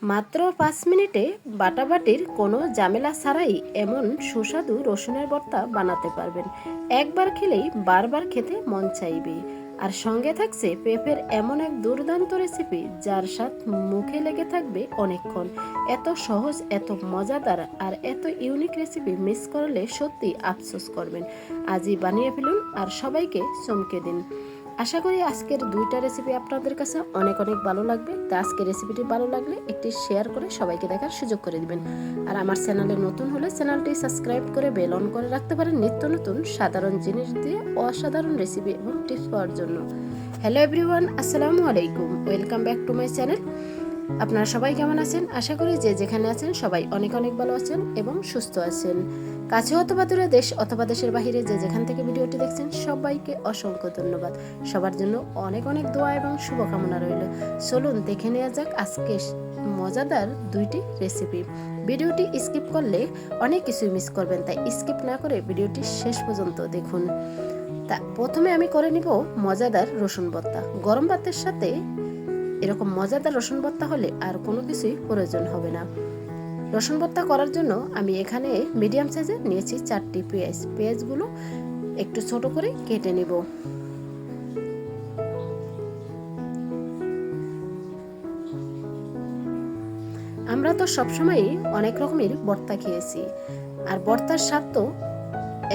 মাত্র 5 মিনিটে বাটাবাটির কোনো ঝামেলা ছাড়াই এমন সুস্বাদু রসুনের ভর্তা বানাতে পারবেন। একবার খেলেই বারবার খেতে মন চাইবে। আর সঙ্গে থাকছে পেঁপের এমন এক দুর্দান্ত রেসিপি যার স্বাদ মুখে লেগে থাকবে অনেকক্ষণ। এত সহজ, এত মজাদার আর এত ইউনিক রেসিপি মিস করলে সত্যি আফসোস করবেন। আজই বানিয়ে ফেলুন আর সবাইকে চমকে দিন। আশা করি আজকের দুইটা রেসিপি আপনাদের কাছে অনেক অনেক ভালো লাগবে। তো আজকের রেসিপিটি ভালো লাগলে একটি শেয়ার করে সবাইকে দেখার সুযোগ করে দিবেন। আর আমার চ্যানেলে নতুন হলে চ্যানেলটি সাবস্ক্রাইব করে বেল অন করে রাখতে পারেন নিত্য নতুন সাধারণ জিনিস দিয়ে অসাধারণ রেসিপি এবং টিপস পাওয়ার জন্য। হ্যালো এভরিওয়ান, আসসালামু আলাইকুম, welcome back to my channel. আপনারা সবাই কেমন আছেন? আশা করি যে যেখানে আছেন সবাই অনেক অনেক ভালো আছেন এবং সুস্থ আছেন। কাছে অথবা দূরে, দেশ অথবা দেশের বাহিরে যে যেখান থেকে ভিডিওটি দেখছেন সবাইকে অসংখ্য ধন্যবাদ। সবার জন্য অনেক অনেক দোয়া এবং শুভকামনা রইল। চলুন দেখে নেওয়া যাক আজকে মজাদার দুইটি রেসিপি। ভিডিওটি স্কিপ করলে অনেক কিছুই মিস করবেন, তাই স্কিপ না করে ভিডিওটি শেষ পর্যন্ত দেখুন। তা প্রথমে আমি করে নিব মজাদার রসুন ভর্তা। গরম ভাতের সাথে এরকম মজাদার রসুন ভর্তা হলে আর কোনো কিছুই প্রয়োজন হবে না। রসুন ভর্তা করার জন্য আমি এখানে মিডিয়াম সাইজের নিয়েছি 4টি পেঁয়াজ। পেঁয়াজগুলো একটু ছোট করে কেটে নেব। আমরা তো সবসময়ই অনেক রকমের ভর্তা খেয়েছি, আর ভর্তার স্বাদ তো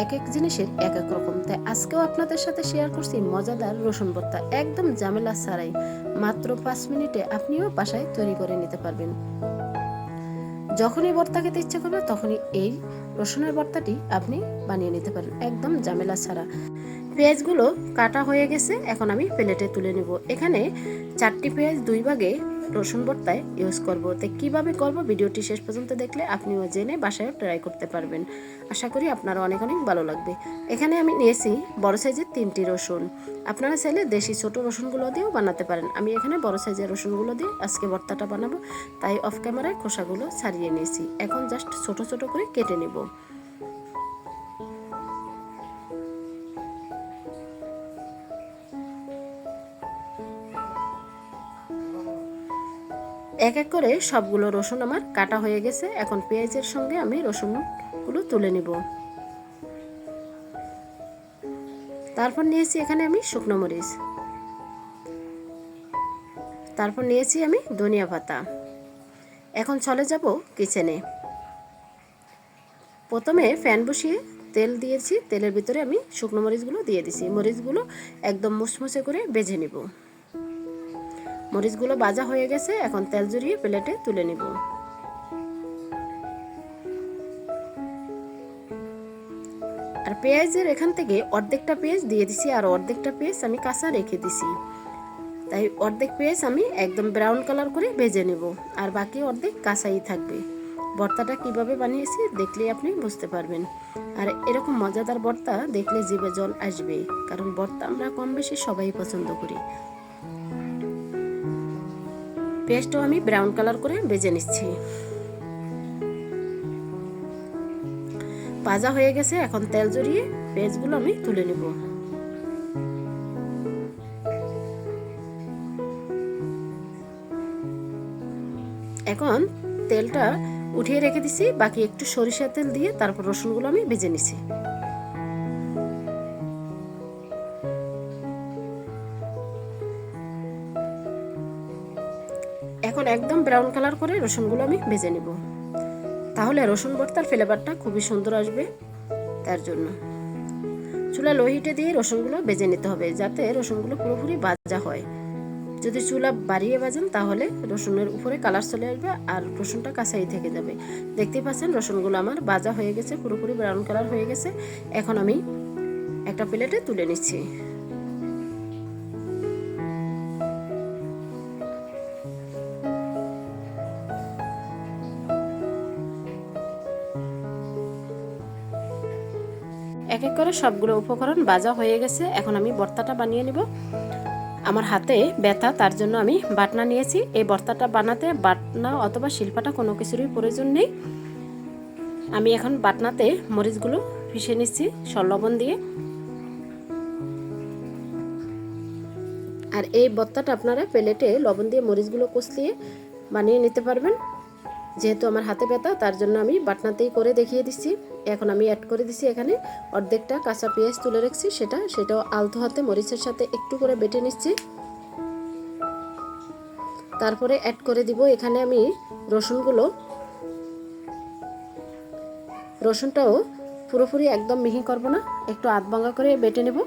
এক এক জিনিসের এক এক রকম। তাই আজকেও আপনাদের সাথে শেয়ার করছি মজাদার রসুন ভর্তা, একদম ঝামেলা ছাড়াই মাত্র 5 মিনিটে আপনিও বাসায় তৈরি করে নিতে পারবেন। যখনই ভর্তা খেতে ইচ্ছে করবে তখনই এই রসুনের ভর্তাটি আপনি বানিয়ে নিতে পারেন একদম ঝামেলা ছাড়া। পেঁয়াজগুলো কাটা হয়ে গেছে, এখন আমি প্লেটে তুলে নেব। এখানে 4টি পেঁয়াজ 2 ভাগে রসুন ভর্তায় ইউজ করব। তো কীভাবে করব ভিডিওটি শেষ পর্যন্ত দেখলে আপনিও জেনে বাসায় ট্রাই করতে পারবেন। আশা করি আপনারা অনেক অনেক ভালো লাগবে। এখানে আমি নিয়েছি বড় সাইজের 3টি রসুন। আপনারা চাইলে দেশি ছোট রসুনগুলো দিয়েও বানাতে পারেন। আমি এখানে বড় সাইজের রসুনগুলো দিয়ে আজকে ভর্তাটা বানাবো, তাই অফ ক্যামেরায় খোসাগুলো ছাড়িয়ে নিয়েছি। এখন জাস্ট ছোট ছোট করে কেটে নেব। এক এক করে সবগুলো রসুন আমার কাটা হয়ে গেছে। এখন পেঁয়াজের সঙ্গে আমি রসুনগুলো তুলে নিব। তারপর নিয়েছি এখানে আমি শুকনো মরিচ, তারপর নিয়েছি আমি ধনিয়া পাতা। এখন চলে যাব কিচেনে। প্রথমে ফ্যান বসিয়ে তেল দিয়েছি, তেলের ভিতরে আমি শুকনো মরিচগুলো দিয়ে দিছি। মরিচগুলো একদম মুচমুচে করে ভেজে নিব। মরিচগুলো ভাজা হয়ে গেছে, এখন তেল ঝরিয়ে প্লেটে তুলে নিব। আর পেঁয়াজের এখান থেকে অর্ধেকটা পেঁয়াজ দিয়ে দিছি, আর অর্ধেকটা পেঁয়াজ আমি কাঁচা রেখে দিছি। তাই অর্ধেক পেঁয়াজ আমি একদম ব্রাউন কালার করে ভেজে নেব, আর বাকি অর্ধেক কাঁচাই থাকবে। ভর্তাটা কিভাবে বানিয়েছি দেখলেই আপনি বুঝতে পারবেন। আর এরকম মজাদার ভর্তা দেখলে জিভে জল আসবে, কারণ ভর্তা আমরা কম বেশি সবাই পছন্দ করি। পেঁয়াজটাও আমি ব্রাউন কালার করে ভেজে নিচ্ছি। ভাজা হয়ে গেছে, এখন তেল ঝরিয়ে পেঁয়াজগুলো আমি তুলে নেব। এখন তেলটা উঠিয়ে রেখে দিছি, বাকি একটু সরিষার তেল দিয়ে তারপর রসুনগুলো আমি ভেজে নিছি। এখন একদম ব্রাউন কালার করে রসুনগুলো আমি ভেজে নেব, তাহলে রসুন ভর্তার ফ্লেভারটা খুবই সুন্দর আসবে। তার জন্য চুলা লো হিটে দিয়ে রসুনগুলো ভেজে নিতে হবে, যাতে রসুনগুলো পুরোপুরি ভাজা হয়। যদি চুলা বাড়িয়ে ভাজেন তাহলে রসুনের উপরে কালার চলে আসবে আর রসুনটা কাঁচাই থেকে যাবে। দেখতেই পাচ্ছেন রসুনগুলো আমার ভাজা হয়ে গেছে, পুরোপুরি ব্রাউন কালার হয়ে গেছে। এখন আমি একটা প্লেটে তুলে নিচ্ছি। এক এক করে সবগুলো উপকরণ ভাজা হয়ে গেছে, এখন আমি ভর্তাটা বানিয়ে নিব। আমার হাতে ব্যথা, তার জন্য আমি বাটনা নিয়েছি। এই ভর্তাটা বানাতে বাটনা অথবা শিলপাটা কোনো কিছুরই প্রয়োজন নেই। আমি এখন বাটনাতে মরিচগুলো পিষে নিচ্ছি লবণ দিয়ে। আর এই ভর্তাটা আপনারা প্লেটে লবণ দিয়ে মরিচগুলো কষলিয়ে বানিয়ে নিতে পারবেন। যেহেতু আমার হাতে ব্যথা তার জন্য আমি বাটনাতেই করে দেখিয়ে দিচ্ছি। এখন আমি অ্যাড করে দিচ্ছি এখানে অর্ধেকটা কাঁচা পেঁয়াজ তুলে রাখছি, সেটাও আলতো হাতে মরিচের সাথে একটু করে বেটে নিচ্ছি। তারপরে অ্যাড করে দিব এখানে আমি রসুনটাও পুরোপুরি একদম মিহি করব না, একটু আধ ভাঙা করে বেটে নেব।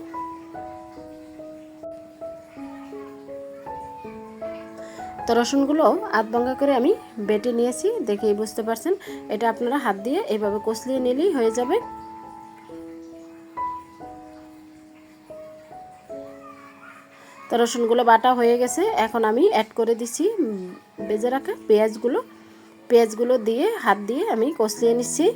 তো রসুনগুলো আধ ভাঙা করে আমি বেটে নিয়েছি, দেখেই বুঝতে পারছেন। এটা আপনারা হাত দিয়ে এইভাবে কষলিয়ে নিলেই হয়ে যাবে। তো রসুনগুলো বাটা হয়ে গেছে, এখন আমি অ্যাড করে দিচ্ছি ভেজে রাখা পেঁয়াজগুলো দিয়ে হাত দিয়ে আমি কষলিয়ে নিচ্ছি।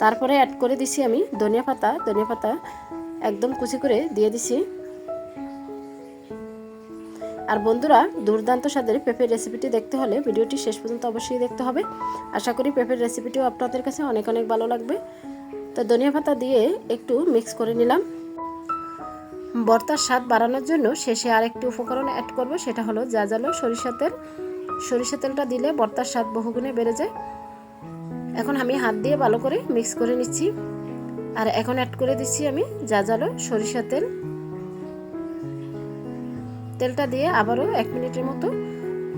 তারপরে অ্যাড করে দিচ্ছি আমি ধনিয়া পাতা একদম কুচি করে দিয়ে দিচ্ছি। আর বন্ধুরা, দুর্দান্ত স্বাদের পেঁপের রেসিপিটি দেখতে হলে ভিডিওটি শেষ পর্যন্ত অবশ্যই দেখতে হবে। আশা করি পেঁপের রেসিপিটিও আপনাদের কাছে অনেক অনেক ভালো লাগবে। তো ধনিয়া পাতা দিয়ে একটু মিক্স করে নিলাম। ভর্তার স্বাদ বাড়ানোর জন্য শেষে আরেকটি উপকরণ অ্যাড করব, সেটা হলো জাজালো সরিষা তেলটা দিলে ভর্তার স্বাদ বহুগুণে বেড়ে যায়। এখন আমি হাত দিয়ে ভালো করে মিক্স করে নিচ্ছি। আর এখন অ্যাড করে দিচ্ছি আমি জাজালো সরিষা তেলটা দিয়ে আবারও 1 মিনিটের মতো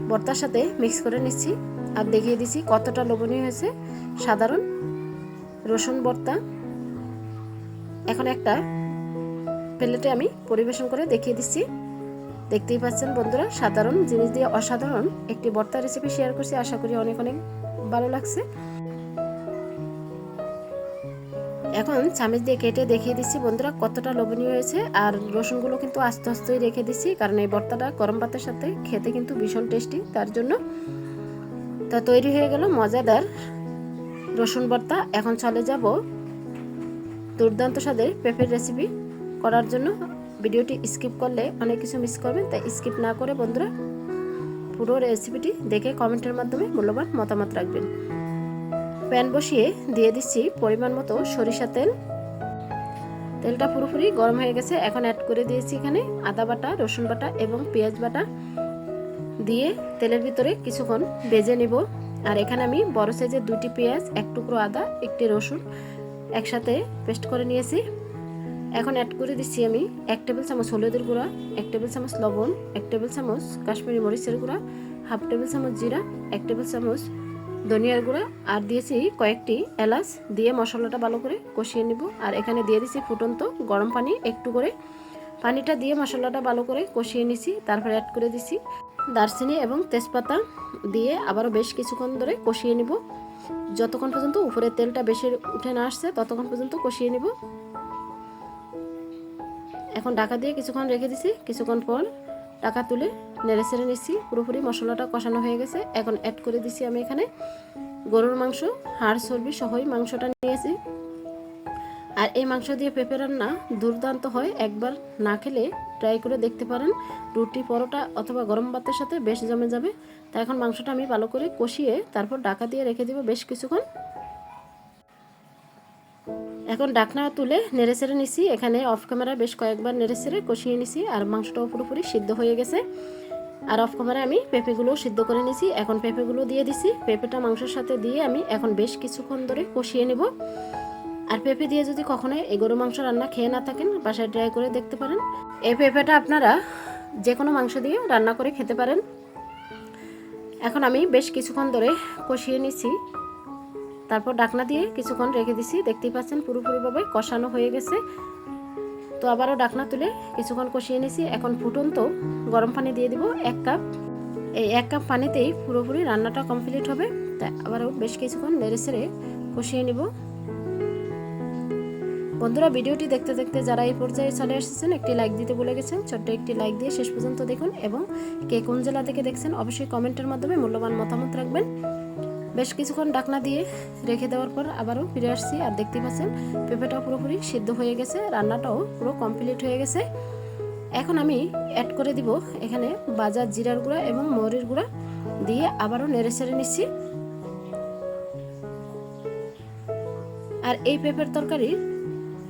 ভর্তার সাথে মিক্স করে নিচ্ছি। আর দেখিয়ে দিচ্ছি কতটা লোভনীয় হয়েছে সাধারণ রসুন ভর্তা। এখন একটা প্লেটে আমি পরিবেশন করে দেখিয়ে দিচ্ছি। দেখতেই পাচ্ছেন বন্ধুরা, সাধারণ জিনিস দিয়ে অসাধারণ একটি ভর্তা রেসিপি শেয়ার করছি। আশা করি অনেক অনেক ভালো লাগছে। এখন চামচ দিয়ে কেটে দেখিয়ে দিচ্ছি বন্ধুরা কতটা লোভনীয় হয়েছে। আর রসুনগুলো কিন্তু আস্তে আস্তেই রেখে দিচ্ছি, কারণ এই ভর্তাটা গরম ভাতের সাথে খেতে কিন্তু ভীষণ টেস্টি, তার জন্য। তা তৈরি হয়ে গেল মজাদার রসুন ভর্তা। এখন চলে যাব দুর্দান্ত স্বাদের পেঁপের রেসিপি করার জন্য। ভিডিওটি স্কিপ করলে অনেক কিছু মিস করবেন, তাই স্কিপ না করে বন্ধুরা পুরো রেসিপিটি দেখে কমেন্টের মাধ্যমে মূল্যবান মতামত রাখবেন। প্যান বসিয়ে দিয়ে দিচ্ছি পরিমাণ মতো সরিষা তেলটা পুরোপুরি গরম হয়ে গেছে। এখন অ্যাড করে দিয়েছি এখানে আদা বাটা, রসুন বাটা এবং পেঁয়াজ বাটা দিয়ে তেলের ভিতরে কিছুক্ষণ ভেজে নিব। আর এখানে আমি বড় সাইজের 2টি পেঁয়াজ, 1 টুকরো আদা, 1টি রসুন একসাথে পেস্ট করে নিয়েছি। এখন অ্যাড করে দিচ্ছি আমি 1 টেবিল চামচ হলুদের গুঁড়া, 1 টেবিল চামচ লবণ, 1 টেবিল চামচ কাশ্মীরি মরিচের গুঁড়া, 1/2 টেবিল চামচ জিরা, 1 টেবিল চামচ ধনিয়ার গুঁড়া, আর দিয়েছি কয়েকটি এলাচ দিয়ে মশলাটা ভালো করে কষিয়ে নিব। আর এখানে দিয়ে দিচ্ছি ফুটন্ত গরম পানি, একটু করে পানিটা দিয়ে মশলাটা ভালো করে কষিয়ে নিছি। তারপরে অ্যাড করে দিচ্ছি দারচিনি এবং তেজপাতা দিয়ে আবারও বেশ কিছুক্ষণ ধরে কষিয়ে নিব, যতক্ষণ পর্যন্ত উপরে তেলটা বেশি উঠে না আসছে ততক্ষণ পর্যন্ত কষিয়ে নিব। এখন ঢাকা দিয়ে কিছুক্ষণ রেখে দিছি। কিছুক্ষণ পর ঢাকা তুলে নেড়ে ছেড়ে নিচ্ছি। পুরোপুরি মশলাটা কষানো হয়ে গেছে। এখন অ্যাড করে দিচ্ছি আমি এখানে গরুর মাংস, হাড় চর্বি সহই মাংসটা নিয়েছি। আর এই মাংস দিয়ে পেঁপে রান্না দুর্দান্ত হয়, একবার না খেলে ট্রাই করে দেখতে পারেন। রুটি, পরোটা অথবা গরম ভাতের সাথে বেশ জমে যাবে। তাই এখন মাংসটা আমি ভালো করে কষিয়ে তারপর ঢাকা দিয়ে রেখে দিব বেশ কিছুক্ষণ। এখন ঢাকনা তুলে নেড়ে ছেড়ে নিছি। এখানে অফ ক্যামেরা বেশ কয়েকবার নেড়ে ছেড়ে কষিয়ে নিছি। আর মাংসটাও পুরোপুরি সিদ্ধ হয়ে গেছে। আর অফ ক্যামেরা আমি পেঁপেগুলো সিদ্ধ করে নিছি। এখন পেঁপেগুলো দিয়ে দিছি। পেঁপেটা মাংসের সাথে দিয়ে আমি এখন বেশ কিছুক্ষণ ধরে কষিয়ে নেব। আর পেঁপে দিয়ে যদি কখনো এই গরু মাংস রান্না খেয়ে না থাকেন, বাসায় ট্রাই করে দেখতে পারেন। এই পেঁপেটা আপনারা যে কোনো মাংস দিয়ে রান্না করে খেতে পারেন। এখন আমি বেশ কিছুক্ষণ ধরে কষিয়ে নিছি। তারপর ঢাকনা দিয়ে কিছুক্ষণ রেখে দিছি। দেখতেই পাচ্ছেন পুরোপুরিভাবে কষানো হয়ে গেছে। তো আবারও ঢাকনা তুলে কিছুক্ষণ কষিয়ে নিছি। এখন ফুটন্ত গরম পানি দিয়ে দিব 1 কাপ। এই 1 কাপ পানিতেই পুরোপুরি রান্নাটা কমপ্লিট হবে। তাই আবারও বেশ কিছুক্ষণ নেড়ে ছেড়ে কষিয়ে নিব। বন্ধুরা, ভিডিওটি দেখতে দেখতে যারা এই পর্যায়ে চলে এসেছেন, একটি লাইক দিতে ভুলে গেছেন। ছোট্ট একটি লাইক দিয়ে শেষ পর্যন্ত দেখুন এবং কে কোন জেলা থেকে দেখছেন অবশ্যই কমেন্টের মাধ্যমে মূল্যবান মতামত রাখবেন। বেশ কিছুক্ষণ ঢাকনা দিয়ে রেখে দেওয়ার পর আবারও ফিরে আসছি। আর দেখতে পাচ্ছেন পেঁপেটাও পুরোপুরি সিদ্ধ হয়ে গেছে, রান্নাটাও পুরো কমপ্লিট হয়ে গেছে। এখন আমি অ্যাড করে দিব এখানে ভাজা জিরার গুঁড়া এবং মরিচের গুঁড়া দিয়ে আবারও নেড়ে ছেড়ে নিচ্ছি। আর এই পেঁপের তরকারির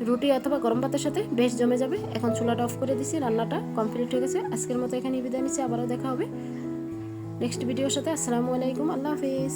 রুটি অথবা গরম ভাতের সাথে বেশ জমে যাবে। এখন চুলাটা অফ করে দিছি, রান্নাটা কমপ্লিট হয়ে গেছে। আজকের মতো এখানেই বিদায় নিচ্ছি, আবারও দেখা হবে নেক্সট ভিডিওর সাথে। আসসালামু আলাইকুম, আল্লাহ হাফিজ।